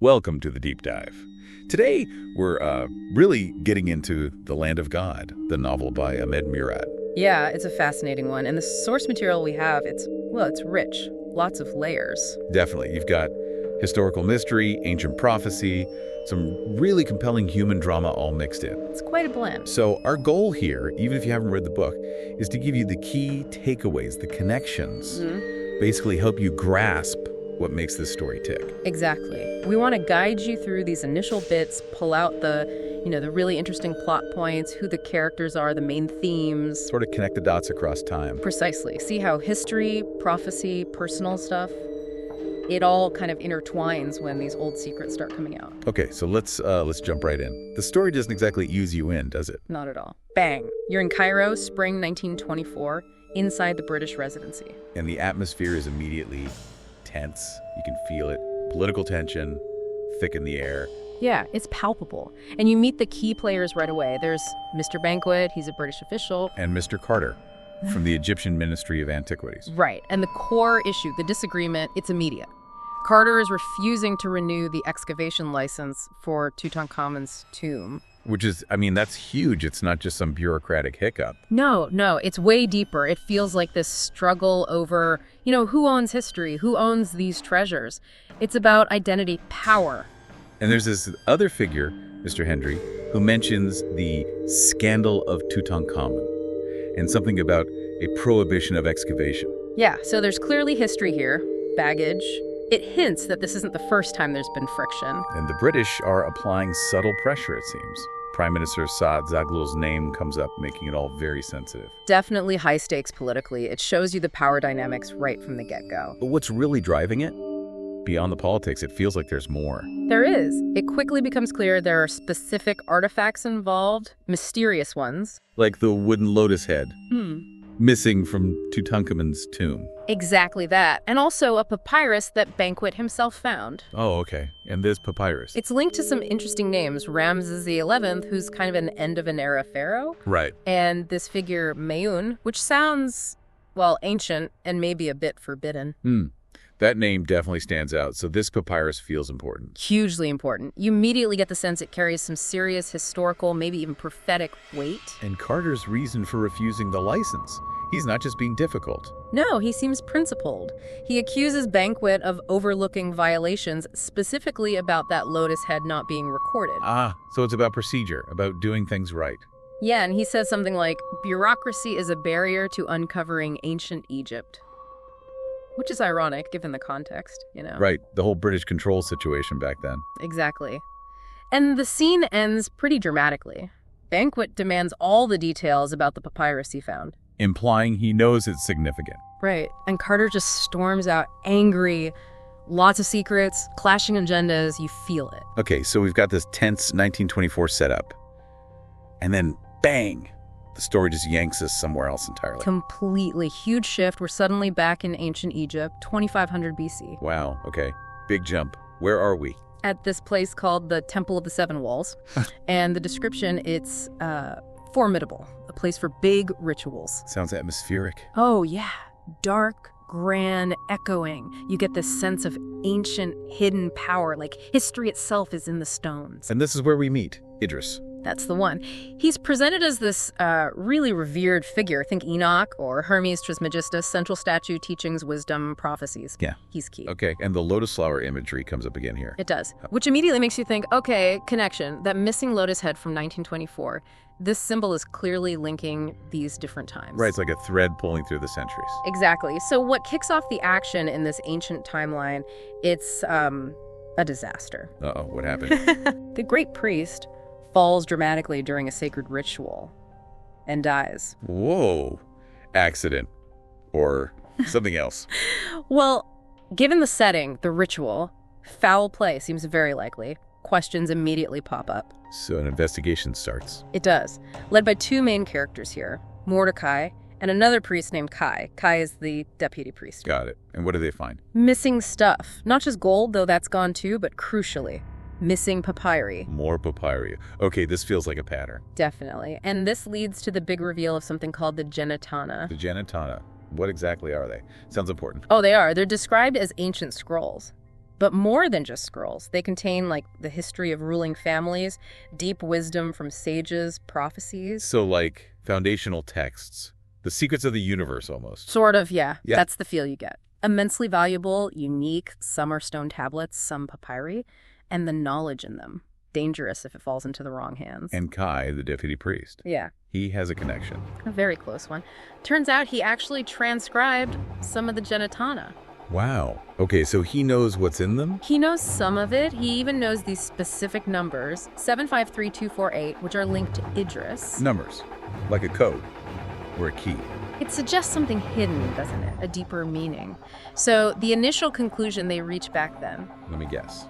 Welcome to the Deep Dive. Today, we're really getting into The Land of God, the novel by Ahmed Mourad. Yeah, it's a fascinating one. And the source material we have, it's rich. Lots of layers. Definitely. You've got historical mystery, ancient prophecy, some really compelling human drama all mixed in. It's quite a blend. So our goal here, even if you haven't read the book, is to give you the key takeaways, the connections, basically help you grasp what makes this story tick. Exactly. We want to guide you through these initial bits, pull out the really interesting plot points, who the characters are, the main themes. Sort of connect the dots across time. Precisely. See how history, prophecy, personal stuff, it all kind of intertwines when these old secrets start coming out. Okay, so let's jump right in. The story doesn't exactly ease you in, does it? Not at all. Bang. You're in Cairo, spring 1924, inside the British residency. And the atmosphere is immediately tense. You can feel it. Political tension, thick in the air. Yeah, it's palpable. And you meet the key players right away. There's Mr. Banquet, he's a British official. And Mr. Carter, from the Egyptian Ministry of Antiquities. Right. And the core issue, the disagreement, it's immediate. Carter is refusing to renew the excavation license for Tutankhamun's tomb. Which is, that's huge. It's not just some bureaucratic hiccup. No, it's way deeper. It feels like this struggle over, who owns history, who owns these treasures. It's about identity, power. And there's this other figure, Mr. Hendry, who mentions the scandal of Tutankhamun and something about a prohibition of excavation. Yeah, so there's clearly history here, baggage. It hints that this isn't the first time there's been friction. And the British are applying subtle pressure, it seems. Prime Minister Saad Zaghloul's name comes up, making it all very sensitive. Definitely high stakes politically. It shows you the power dynamics right from the get-go. But what's really driving it? Beyond the politics, it feels like there's more. There is. It quickly becomes clear there are specific artifacts involved, mysterious ones. Like the wooden lotus head. Missing from Tutankhamun's tomb. Exactly that. And also a papyrus that Banquet himself found. Oh, okay. And this papyrus. It's linked to some interesting names. Ramses XI, who's kind of an end-of-an-era pharaoh. Right. And this figure, Mayun, which sounds, ancient and maybe a bit forbidden. That name definitely stands out, so this papyrus feels important. Hugely important. You immediately get the sense it carries some serious historical, maybe even prophetic weight. And Carter's reason for refusing the license. He's not just being difficult. No, he seems principled. He accuses Banquet of overlooking violations, specifically about that lotus head not being recorded. So it's about procedure, about doing things right. Yeah, and he says something like, bureaucracy is a barrier to uncovering ancient Egypt. Which is ironic, given the context, Right, the whole British control situation back then. Exactly. And the scene ends pretty dramatically. Banquet demands all the details about the papyrus he found. Implying he knows it's significant. Right, and Carter just storms out angry, lots of secrets, clashing agendas, you feel it. Okay, so we've got this tense 1924 setup. And then, bang! The story just yanks us somewhere else entirely. Completely. Huge shift. We're suddenly back in ancient Egypt, 2500 BC. Wow, okay. Big jump. Where are we? At this place called the Temple of the Seven Walls. And the description, it's formidable. A place for big rituals. Sounds atmospheric. Oh, yeah. Dark, grand, echoing. You get this sense of ancient, hidden power, like history itself is in the stones. And this is where we meet Idris. That's the one. He's presented as this really revered figure. Think Enoch or Hermes Trismegistus, central statue, teachings, wisdom, prophecies. Yeah. He's key. Okay, and the lotus flower imagery comes up again here. It does, which immediately makes you think, okay, connection. That missing lotus head from 1924, this symbol is clearly linking these different times. Right, it's like a thread pulling through the centuries. Exactly. So what kicks off the action in this ancient timeline, it's a disaster. Uh-oh, what happened? The great priest falls dramatically during a sacred ritual and dies. Whoa. Accident. Or something else. Well, given the setting, the ritual, foul play seems very likely. Questions immediately pop up. So an investigation starts. It does. Led by two main characters here, Mordecai and another priest named Kai. Kai is the deputy priest. Got it. And what do they find? Missing stuff. Not just gold, though that's gone too, but crucially, missing papyri. More papyri. Okay, this feels like a pattern. Definitely. And this leads to the big reveal of something called the genitana. The genitana. What exactly are they? Sounds important. Oh, they are. They're described as ancient scrolls. But more than just scrolls. They contain, like, the history of ruling families, deep wisdom from sages, prophecies. So like foundational texts, the secrets of the universe almost. Sort of, yeah. Yeah. That's the feel you get. Immensely valuable, unique, some are stone tablets, some papyri, and the knowledge in them. Dangerous if it falls into the wrong hands. And Kai, the deputy priest. Yeah, He has a connection. a very close one. Turns out he actually transcribed some of the Genetana. Wow. Okay, so he knows what's in them? He knows some of it. He even knows these specific numbers, 753248, which are linked to Idris. Numbers. Like a code. Or a key. It suggests something hidden, doesn't it? A deeper meaning. So the initial conclusion they reached back then. Let me guess.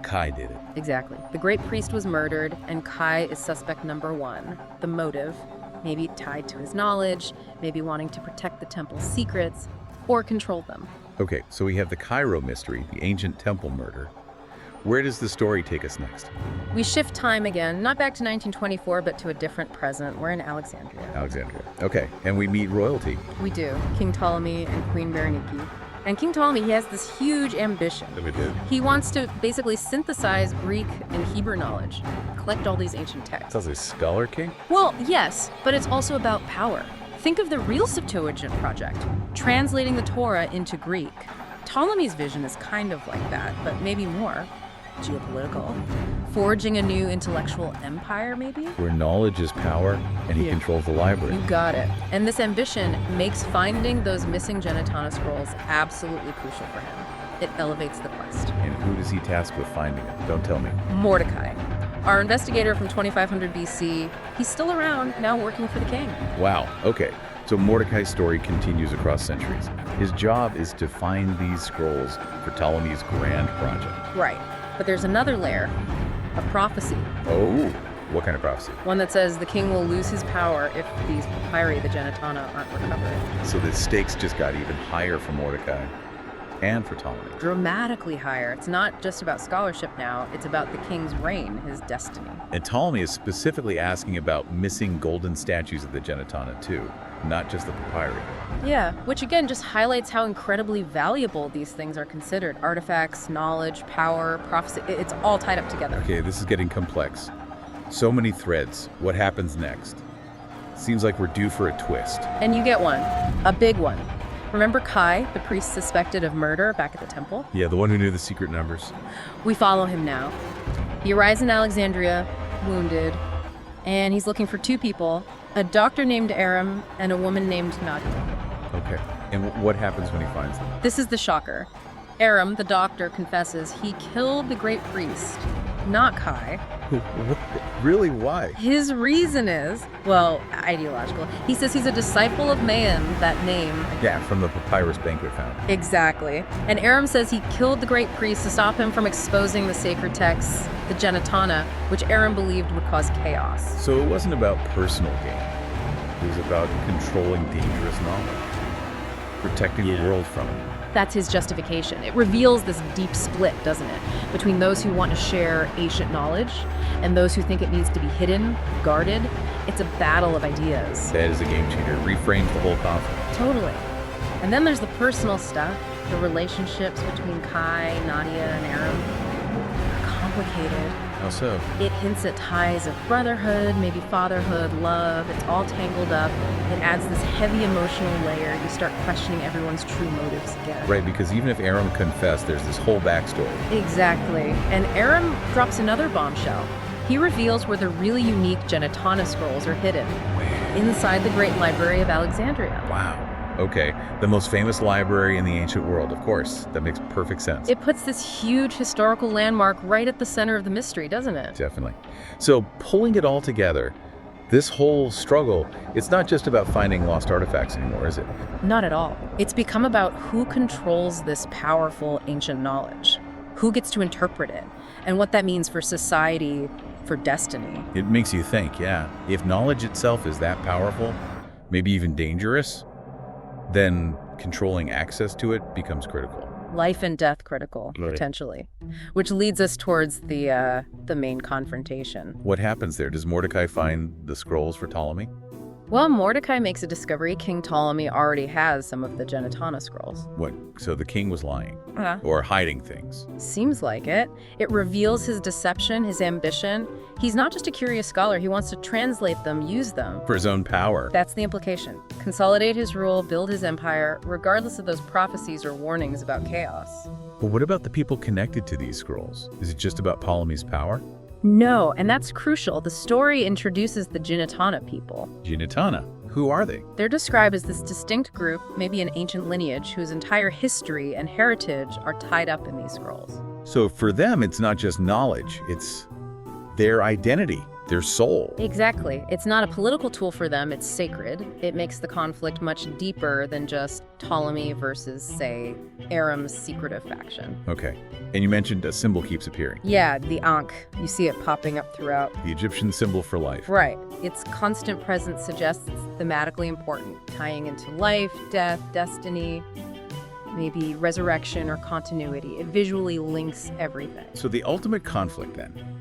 Kai did it. Exactly. The great priest was murdered, and Kai is suspect number one. The motive, maybe tied to his knowledge, maybe wanting to protect the temple's secrets, or control them. Okay, so we have the Cairo mystery, the ancient temple murder. Where does the story take us next? We shift time again, not back to 1924, but to a different present. We're in Alexandria. Alexandria. Okay, and we meet royalty. We do. King Ptolemy and Queen Berenike. And King Ptolemy, he has this huge ambition. That we did. He wants to basically synthesize Greek and Hebrew knowledge, collect all these ancient texts. Sounds like Scholar King? Well, yes, but it's also about power. Think of the real Septuagint project, translating the Torah into Greek. Ptolemy's vision is kind of like that, but maybe more. Geopolitical. Forging a new intellectual empire, maybe? Where knowledge is power, and he controls the library. You got it. And this ambition makes finding those missing Genetana scrolls absolutely crucial for him. It elevates the quest. And who does he task with finding it? Don't tell me. Mordecai, our investigator from 2500 BC, he's still around, now working for the king. Wow, okay. So Mordecai's story continues across centuries. His job is to find these scrolls for Ptolemy's grand project. Right. But there's another layer, a prophecy. Oh, what kind of prophecy? One that says the king will lose his power if these papyri, the Genetana, aren't recovered. So the stakes just got even higher for Mordecai and for Ptolemy. Dramatically higher. It's not just about scholarship now, it's about the king's reign, his destiny. And Ptolemy is specifically asking about missing golden statues of the Genetana too, not just the papyri. Yeah, which again just highlights how incredibly valuable these things are considered. Artifacts, knowledge, power, prophecy, it's all tied up together. Okay, this is getting complex. So many threads. What happens next? Seems like we're due for a twist. And you get one, a big one. Remember Kai, the priest suspected of murder back at the temple? Yeah, the one who knew the secret numbers. We follow him now. He arrives in Alexandria, wounded, and he's looking for two people, a doctor named Aram and a woman named Nadia. Okay, and what happens when he finds them? This is the shocker. Aram, the doctor, confesses he killed the great priest, not Kai. Really, why? His reason is, well, ideological. He says he's a disciple of Man, that name. Yeah, from the papyrus banquet found. Exactly. And Aram says he killed the great priest to stop him from exposing the sacred texts, the Genetana, which Aram believed would cause chaos. So it wasn't about personal gain. It was about controlling dangerous knowledge, protecting the world from it. That's his justification. It reveals this deep split, doesn't it? Between those who want to share ancient knowledge and those who think it needs to be hidden, guarded. It's a battle of ideas. That is a game changer. It reframes the whole conflict. Totally. And then there's the personal stuff, the relationships between Kai, Nadia, and Aram. They're complicated. How so? It hints at ties of brotherhood, maybe fatherhood, love. It's all tangled up. It adds this heavy emotional layer. You start questioning everyone's true motives again. Right, because even if Aram confessed, there's this whole backstory. Exactly. And Aram drops another bombshell. He reveals where the really unique Genetana scrolls are hidden. Inside the Great Library of Alexandria. Wow. Okay, the most famous library in the ancient world, of course. That makes perfect sense. It puts this huge historical landmark right at the center of the mystery, doesn't it? Definitely. So, pulling it all together, this whole struggle, it's not just about finding lost artifacts anymore, is it? Not at all. It's become about who controls this powerful ancient knowledge, who gets to interpret it, and what that means for society, for destiny. It makes you think, yeah. If knowledge itself is that powerful, maybe even dangerous, then controlling access to it becomes critical. Life and death critical, Right. potentially. Which leads us towards the main confrontation. What happens there? Does Mordecai find the scrolls for Ptolemy? Well, Mordecai makes a discovery. King Ptolemy already has some of the Genetana scrolls. What? So the king was lying? Uh-huh. Or hiding things? Seems like it. It reveals his deception, his ambition. He's not just a curious scholar. He wants to translate them, use them. For his own power. That's the implication. Consolidate his rule, build his empire, regardless of those prophecies or warnings about chaos. But what about the people connected to these scrolls? Is it just about Ptolemy's power? No, and that's crucial. The story introduces the Genetana people. Genetana? Who are they? They're described as this distinct group, maybe an ancient lineage, whose entire history and heritage are tied up in these scrolls. So for them, it's not just knowledge, it's their identity, their soul. Exactly. It's not a political tool for them, it's sacred. It makes the conflict much deeper than just Ptolemy versus, say, Aram's secretive faction. Okay. And you mentioned a symbol keeps appearing. Yeah, the Ankh. You see it popping up throughout. The Egyptian symbol for life. Right. Its constant presence suggests it's thematically important, tying into life, death, destiny, maybe resurrection or continuity. It visually links everything. So the ultimate conflict then,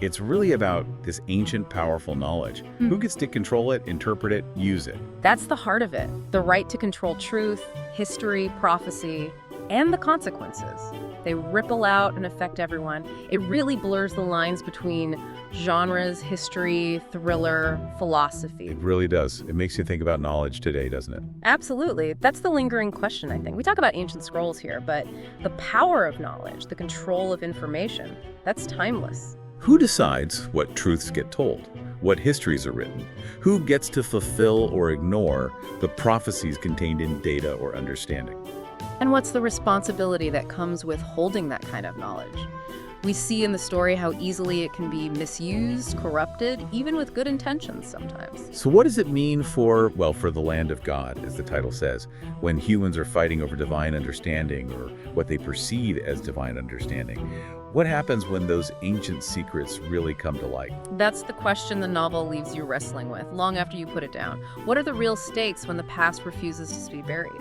it's really about this ancient, powerful knowledge. Who gets to control it, interpret it, use it? That's the heart of it. The right to control truth, history, prophecy, and the consequences. They ripple out and affect everyone. It really blurs the lines between genres, history, thriller, philosophy. It really does. It makes you think about knowledge today, doesn't it? Absolutely. That's the lingering question, I think. We talk about ancient scrolls here, but the power of knowledge, the control of information, that's timeless. Who decides what truths get told? What histories are written? Who gets to fulfill or ignore the prophecies contained in data or understanding? And what's the responsibility that comes with holding that kind of knowledge? We see in the story how easily it can be misused, corrupted, even with good intentions sometimes. So what does it mean for the land of God, as the title says, when humans are fighting over divine understanding or what they perceive as divine understanding? What happens when those ancient secrets really come to light? That's the question the novel leaves you wrestling with long after you put it down. What are the real stakes when the past refuses to be buried?